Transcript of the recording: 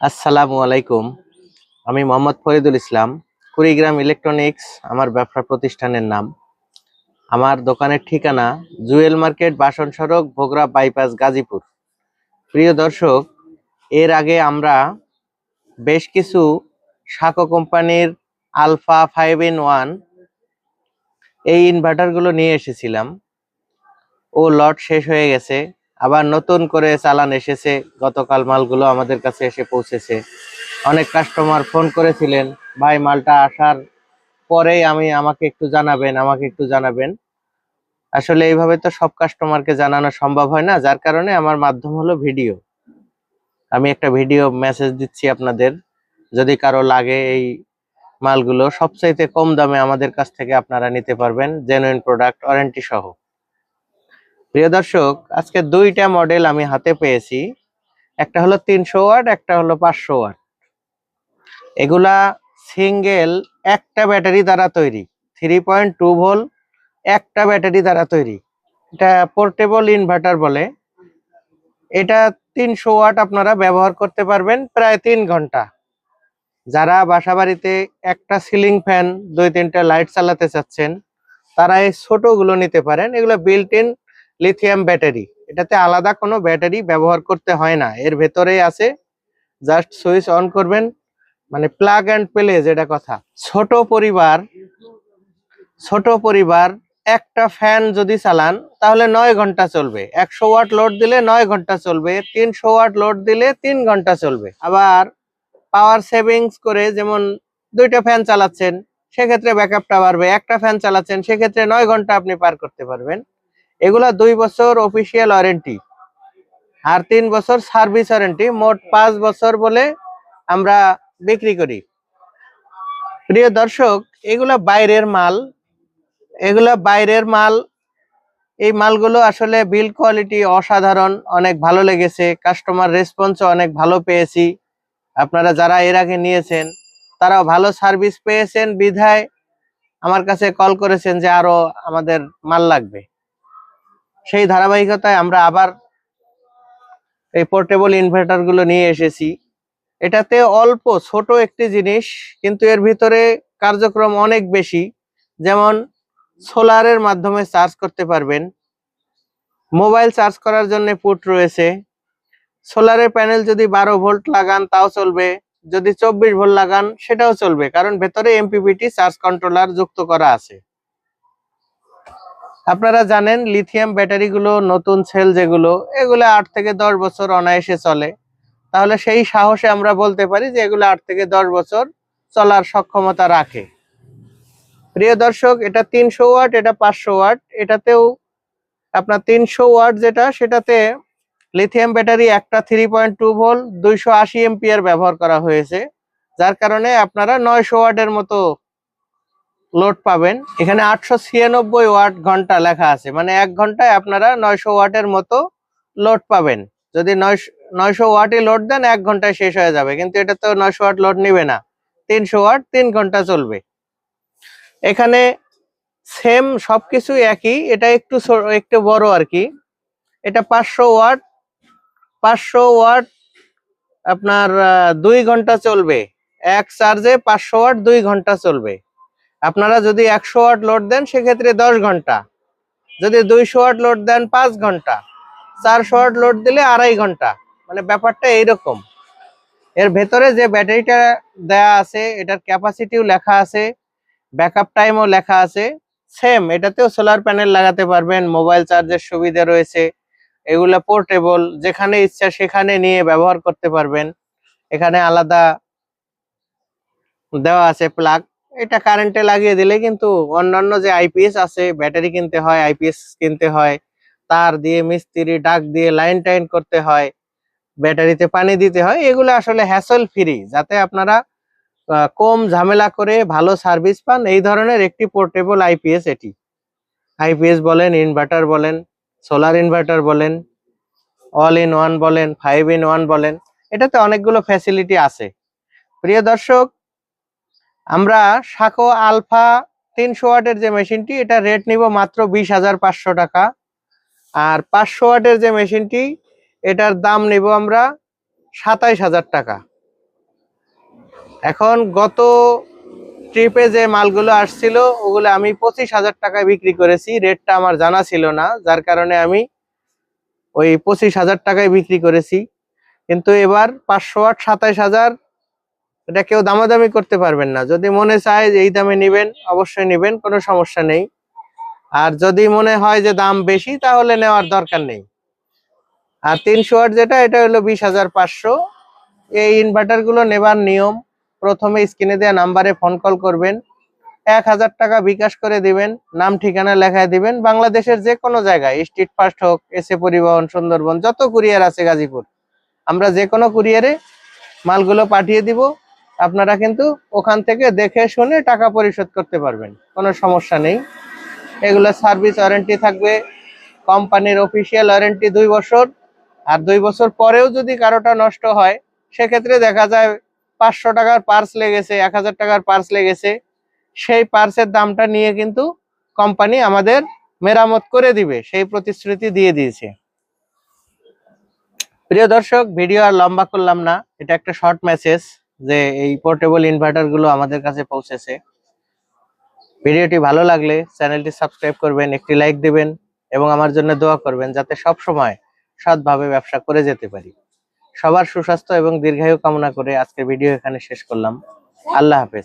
আসসালামু আলাইকুম। আমি মোহাম্মদ ফরিদুল ইসলাম। কুড়িগ্রাম ইলেকট্রনিক্স আমার ব্যবসা প্রতিষ্ঠানের নাম। আমার দোকানের ঠিকানা জুয়েল মার্কেট, বাসন সড়ক, ভোগড়া বাইপাস, গাজীপুর। প্রিয় দর্শক, এর আগে আমরা বেশ কিছু সাকো কোম্পানির আলফা 5 in 1 এই ইনভার্টারগুলো নিয়ে এসেছিলাম। ও লট শেষ হয়ে গেছে, আবার নতুন করে চালান এসেছে। গতকাল মালগুলো আমাদের কাছে এসে পৌঁছেছে। অনেক কাস্টমার ফোন করেছিলেন, ভাই মালটা আসার পরেই আমাকে একটু জানাবেন, আমাকে একটু জানাবেন। আসলে এইভাবে তো সব কাস্টমারকে জানানো সম্ভব হয় না, যার কারণে আমার মাধ্যম হলো ভিডিও। আমি একটা ভিডিও মেসেজ দিচ্ছি আপনাদের। যদি কারো লাগে এই মালগুলো সবচাইতে কম দামে আমাদের কাছ থেকে আপনারা নিতে পারবেন, জেনুইন প্রোডাক্ট, ওয়ারেন্টি সহ। প্রিয় দর্শক, আজকে দুইটা মডেল আমি হাতে পেয়েছি। একটা হলো 300 ওয়াট, একটা হলো 500 ওয়াট। এগুলা সিঙ্গেল একটা ব্যাটারি দ্বারা তৈরি, 3.2 ভোল্ট একটা ব্যাটারি দ্বারা তৈরি। এটা পোর্টেবল ইনভার্টার বলে। এটা 300 ওয়াট আপনারা ব্যবহার করতে পারবেন প্রায় 3 ঘন্টা। যারা বাসা বাড়িতে একটা সিলিং ফ্যান, 2-3টা লাইট চালাতে চাচ্ছেন, তারা এই ছোটগুলো নিতে পারেন। এগুলো বিল্ট ইন লিথিয়াম ব্যাটারি। এটাতে আলাদা কোনো ব্যাটারি ব্যবহার করতে হয় না, এর ভেতরেই আছে। জাস্ট সুইচ অন করবেন, মানে প্লাগ অ্যান্ড প্লে যেটা কথা। ছোট পরিবার একটা ফ্যান যদি চালান তাহলে 9 ঘন্টা চলবে। 100 ওয়াট লোড দিলে 9 ঘন্টা চলবে, 300 ওয়াট লোড দিলে 3 ঘন্টা চলবে। আবার পাওয়ার সেভিংস করে, যেমন 2টা ফ্যান চালাচ্ছেন সেক্ষেত্রে ব্যাকআপটা বাড়বে, একটা ফ্যান চালাচ্ছেন সেক্ষেত্রে 9 ঘন্টা আপনি পার করতে পারবেন। এগুলা 2 বছর অফিসিয়াল ওয়ারেন্টি আর 3 বছর সার্ভিস ওয়ারেন্টি, মোট 5 বছর বলে আমরা বিক্রি করি। প্রিয় দর্শক, এগুলা বাইরের মাল। এই মালগুলো আসলে বিল্ড কোয়ালিটি অসাধারণ, অনেক ভালো লেগেছে। কাস্টমার রেসপন্সও অনেক ভালো পেয়েছি। আপনারা যারা এর আগে নিয়েছেন তারাও ভালো সার্ভিস পেয়েছেন বিধায় আমার কাছে কল করেছেন যে আরো আমাদের মাল লাগবে। সেই ধারাবাহিকতায় আমরা আবার এই পোর্টেবল ইনভার্টার গুলো নিয়ে এসেছি। এটাতে অল্প ছোট একটি জিনিস, কিন্তু এর ভিতরে কার্যক্রম অনেক বেশি। যেমন সোলারের মাধ্যমে চার্জ করতে পারবেন, মোবাইল চার্জ করার জন্য পুট রয়েছে। সোলারের প্যানেল যদি 12 ভোল্ট লাগান তাও চলবে, যদি 24 ভোল্ট লাগান সেটাও চলবে, কারণ ভেতরে এমপিপিটি চার্জ কন্ট্রোলার যুক্ত করা আছে। আপনারা জানেন লিথিয়াম ব্যাটারিগুলো নতুন সেল যেগুলো, এগুলো 8 থেকে 10 বছর অনায়াসে চলে। তাহলে সেই সাহসে আমরা বলতে পারি যে এগুলো 8 থেকে 10 বছর চলার সক্ষমতা রাখে। প্রিয় দর্শক, এটা 300 ওয়াট, এটা 500 ওয়াট। এটাতেও আপনার 300 ওয়াট যেটা, সেটাতে লিথিয়াম ব্যাটারি একটা 3.2 ভোল্ট 280 এম্পিয়ার ব্যবহার করা হয়েছে, যার কারণে আপনারা 900 ওয়াটের মতো লোড পাবেন। এখানে 896 ওয়াট ঘন্টা লেখা আছে, মানে 1 ঘন্টায় আপনারা 900 ওয়াটের মতো লোড পাবেন। যদি 900 ওয়াটই লোড দেন 1 ঘন্টায় শেষ হয়ে যাবে, কিন্তু এটা তো 900 ওয়াট লোড নিবে না। 300 ওয়াট 3 ঘন্টা চলবে। এখানে সেম সবকিছু একই, এটা একটু বড় আর কি। এটা 500 ওয়াট। 500 ওয়াট আপনার 2 ঘন্টা চলবে। এক চার্জে 500 ওয়াট 2 ঘন্টা চলবে। আপনারা যদি 100 ওয়াট লোড দেন সেক্ষেত্রে 10 ঘন্টা, যদি 200 ওয়াট লোড দেন 5 ঘন্টা, 400 ওয়াট লোড দিলে 2.5 ঘন্টা। মানে ব্যাপারটা এইরকম। এর ভেতরে যে ব্যাটারিটা দেয়া আছে এটার ক্যাপাসিটিও লেখা আছে, ব্যাকআপ টাইমও লেখা আছে। সেম এটাতেও সোলার প্যানেল লাগাতে পারবেন, মোবাইল চার্জের সুবিধা রয়েছে। এগুলা পোর্টেবল, যেখানে ইচ্ছা সেখানে নিয়ে ব্যবহার করতে পারবেন। এখানে আলাদা দেওয়া আছে প্লাগ, এটা কারেন্টে লাগিয়ে দিলে, কিন্তু অন্যান্য যে আইপিএস আছে, ব্যাটারি কিনতে হয়, আইপিএস কিনতে হয়, তার দিয়ে মিস্ত্রি ডাক দিয়ে লাইন টাইন করতে হয়, ব্যাটারিতে পানি দিতে হয়। এগুলো আসলে হ্যাসল ফ্রি, যাতে আপনারা কম ঝামেলা করে ভালো সার্ভিস পান। এই ধরনের একটি পোর্টেবল আইপিএস এটি। আইপিএস বলেন, ইনভার্টার বলেন, সোলার ইনভার্টার বলেন, অল ইন ওয়ান বলেন, 5 in 1 বলেন, এটাতে অনেকগুলো ফ্যাসিলিটি আছে। প্রিয় দর্শক, আমরা সাকো আলফা 300 ওয়াটের যে মেশিনটি, এটা রেট নিব মাত্র 20,500 টাকা। আর 500 ওয়াটের যে মেশিনটি, এটার দাম নিব আমরা 27,000 টাকা। এখন গত ট্রিপে যে মালগুলো আসছিল ওগুলো আমি 25,000 টাকায় বিক্রি করেছি। রেটটা আমার জানা ছিল না, যার কারণে আমি ওই 25,000 টাকায় বিক্রি করেছি। কিন্তু এবার 500 ওয়াট 27,000, এটা কেউ দামাদামি করতে পারবেন না। যদি মনে চায় যে এই দামে নিবেন, অবশ্যই নিবেন, কোনো সমস্যা নেই। আর যদি মনে হয় যে দাম বেশি, তাহলে নেওয়ার দরকার নেই। আর 300 ওয়াট যেটা, এটা হলো 20,500। এই ইনভার্টার গুলো নেবার নিয়ম, প্রথমে স্ক্রিনে দেওয়া নাম্বারে ফোন কল করবেন, 1,000 টাকা বিকাশ করে দিবেন, নাম ঠিকানা লেখায় দিবেন। বাংলাদেশের যে কোনো জায়গায়, স্ট্রিট ফাস্ট হোক, এসএ পরিবহন, সুন্দরবন, যত কুরিয়ার আছে গাজীপুর, আমরা যে কোনো কুরিয়ারে মালগুলো পাঠিয়ে দিব। আপনারা কিন্তু ওখান থেকে দেখে শুনে টাকা পরিশোধ করতে পারবেন, কোনো সমস্যা নেই। এগুলো সার্ভিস ওয়ারেন্টি থাকবে, কোম্পানির অফিসিয়াল ওয়ারেন্টি 2 বছর। আর 2 বছর পরেও যদি কারোটা নষ্ট হয়, সেক্ষেত্রে দেখা যায় 500 টাকার পার্স লেগেছে, 1,000 টাকার পার্স লেগেছে, সেই পার্সের দামটা নিয়ে কিন্তু কোম্পানি আমাদের মেরামত করে দিবে, সেই প্রতিশ্রুতি দিয়ে দিয়েছে। প্রিয় দর্শক, ভিডিও আর লম্বা করলাম না, এটা একটা শর্ট মেসেজ যে এই পোর্টেবল ইনভার্টার গুলো আমাদের কাছে পৌঁছেছে। ভিডিওটি ভালো লাগলে চ্যানেলটি সাবস্ক্রাইব করবেন, একটি লাইক দিবেন এবং আমার জন্য দোয়া করবেন, যাতে সব সময় সৎভাবে ব্যবসা করে যেতে পারি। সবার সুস্বাস্থ্য এবং দীর্ঘায়ু কামনা করে আজকের ভিডিও এখানে শেষ করলাম। আল্লাহ হাফেজ।